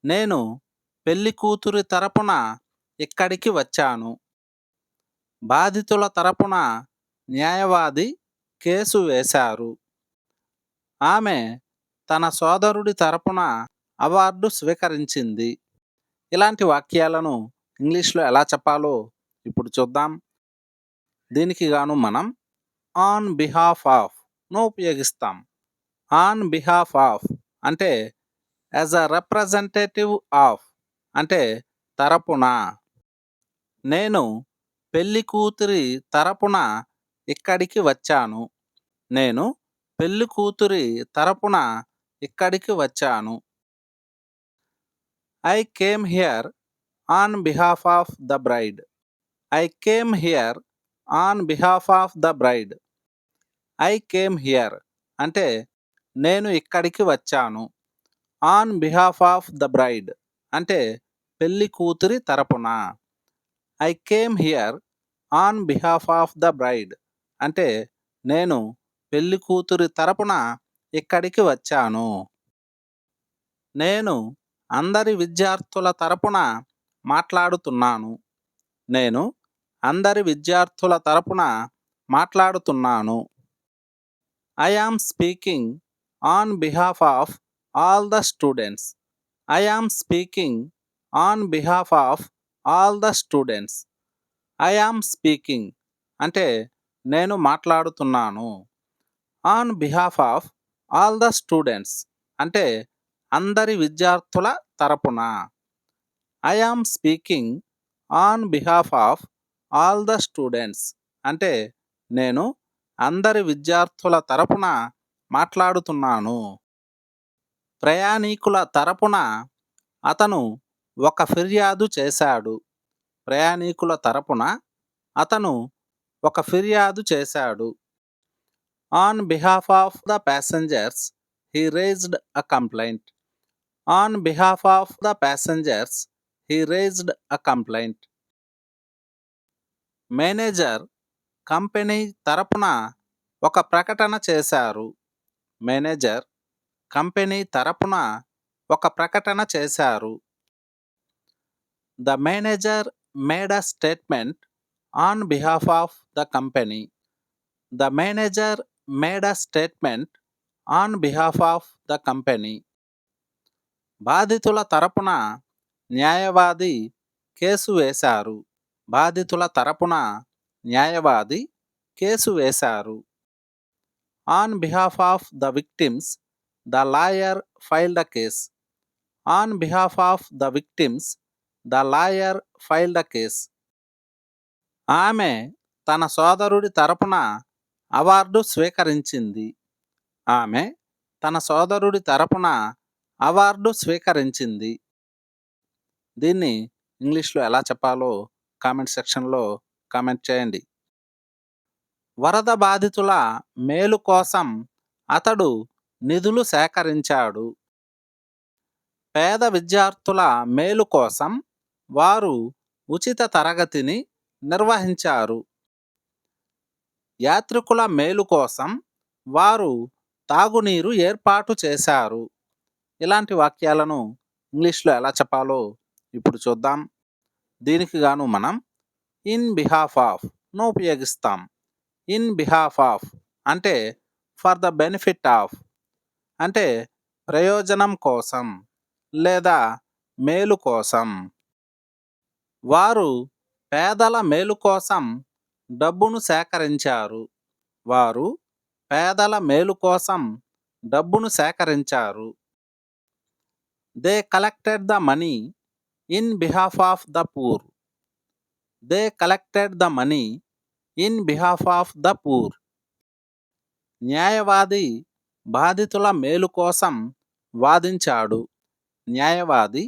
నేను పెళ్లికూతురి తరపున ఇక్కడికి వచ్చాను. బాధితుల తరపున న్యాయవాది కేసు వేశారు. ఆమె తన సోదరుడి తరపున అవార్డు స్వీకరించింది. ఇలాంటి వాక్యాలను ఇంగ్లీష్లో ఎలా చెప్పాలో ఇప్పుడు చూద్దాం. దీనికి గాను మనం ఆన్ బిహాఫ్ ఆఫ్ ను ఉపయోగిస్తాం. ఆన్ బిహాఫ్ ఆఫ్ అంటే యాజ్ అ రిప్రజెంటేటివ్ ఆఫ్ అంటే తరపున. నేను పెళ్లి కూతురి తరపున ఇక్కడికి వచ్చాను. నేను పెళ్లి కూతురి తరపున ఇక్కడికి వచ్చాను. I came here on behalf of the bride. I came here on behalf of the bride. I came here అంటే నేను ఇక్కడికి వచ్చాను. On behalf of the bride అంటే పెళ్లి కూతురి తరపున. I came here on behalf of the bride అంటే నేను పెళ్లి కూతురి తరపున ఇక్కడికి వచ్చాను. నేను అందరి విద్యార్థుల తరపున మాట్లాడుతున్నాను. నేను అందరి విద్యార్థుల తరపున మాట్లాడుతున్నాను. I am speaking on behalf of all the students. I am speaking on behalf of all the students. I am speaking అంటే నేను మాట్లాడుతున్నాను. On behalf of all the students అంటే అందరి విద్యార్థుల తరపున. I am speaking on behalf of all the students అంటే నేను అందరి విద్యార్థుల తరపున మాట్లాడుతున్నాను. ప్రయాణీకుల తరపున అతను ఒక ఫిర్యాదు చేశాడు. ప్రయాణీకుల తరపున అతను ఒక ఫిర్యాదు చేశాడు. On behalf of the passengers he raised a complaint. On behalf of the passengers he raised a complaint. Manager company తరపున ఒక ప్రకటన చేశారు. మేనేజర్ కంపెనీ తరపున ఒక ప్రకటన చేశారు. The manager made a statement on behalf of the company. The manager made a statement on behalf of the company. బాధితుల తరపున న్యాయవాది కేసు వేశారు. బాధితుల తరపున న్యాయవాది కేసు వేశారు. On behalf of the victims the lawyer filed a case. On behalf of the victims the lawyer filed a case. ఆమె తన సోదరుడి తరపున అవార్డు స్వీకరించింది. ఆమె తన సోదరుడి తరపున అవార్డు స్వీకరించింది. దీన్ని ఇంగ్లీష్లో ఎలా చెప్పాలో కామెంట్ సెక్షన్లో కామెంట్ చేయండి. వరద బాధితుల మేలు కోసం అతడు నిధులు సేకరించాడు. పేద విద్యార్థుల మేలు కోసం వారు ఉచిత తరగతిని నిర్వహించారు. యాత్రికుల మేలు కోసం వారు తాగునీరు ఏర్పాటు చేశారు. ఇలాంటి వాక్యాలను ఇంగ్లీష్లో ఎలా చెప్పాలో ఇప్పుడు చూద్దాం. దీనికి గాను మనం ఇన్ బిహాఫ్ ఆఫ్ ను ఉపయోగిస్తాం. ఇన్ బిహాఫ్ ఆఫ్ అంటే ఫర్ ద బెనిఫిట్ ఆఫ్ అంటే ప్రయోజనం కోసం లేదా మేలు కోసం. వారు పేదల మేలు కోసం డబ్బును సేకరించారు. వారు పేదల మేలు కోసం డబ్బును సేకరించారు. They collected the money in behalf of the poor. They collected the money in behalf of the poor. న్యాయవాది బాధితుల మేలు కోసం వాదించాడు. న్యాయవాది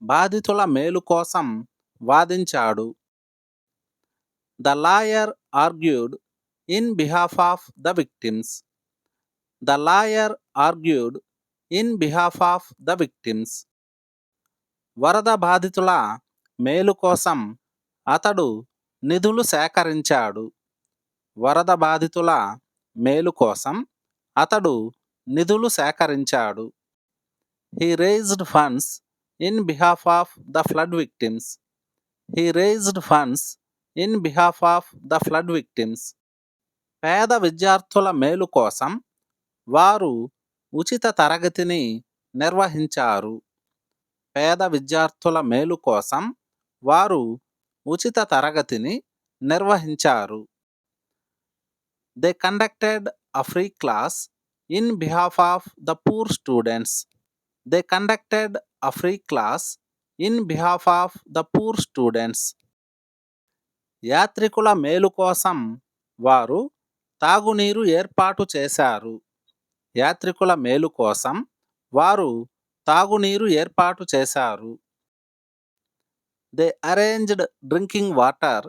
బాధితుల మేలు కోసం వాదించాడు. The lawyer argued in behalf of the victims. The lawyer argued in behalf of the victims. వరద బాధితుల మేలు కోసం అతడు నిధులు సేకరించాడు. వరద బాధితుల మేలు కోసం అతడు నిధులు సేకరించాడు. He raised funds in behalf of the flood victims. He raised funds in behalf of the flood victims. పేద విద్యార్థుల మేలు కోసం వారు ఉచిత తరగతిని నిర్వహించారు. పేద విద్యార్థుల మేలు కోసం వారు ఉచిత తరగతిని నిర్వహించారు. They conducted a free class in behalf of the poor students. They conducted a free class in behalf of the poor students. యాత్రికుల మేలు కోసం వారు తాగునీరు ఏర్పాటు చేశారు. యాత్రికుల మేలు కోసం వారు తాగునీరు ఏర్పాటు చేశారు. They arranged drinking water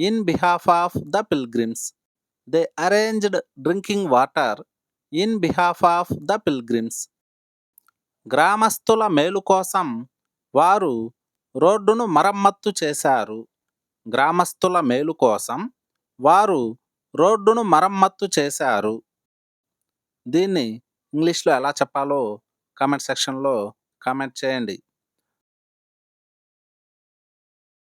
in behalf of the pilgrims. They arranged drinking water in behalf of the pilgrims. గ్రామస్తుల మేలు కోసం వారు రోడ్డును మరమ్మత్తు చేశారు. గ్రామస్తుల మేలు కోసం వారు రోడ్డును మరమ్మత్తు చేశారు. దీన్ని ఇంగ్లీష్లో ఎలా చెప్పాలో కామెంట్ సెక్షన్లో కామెంట్ చేయండి.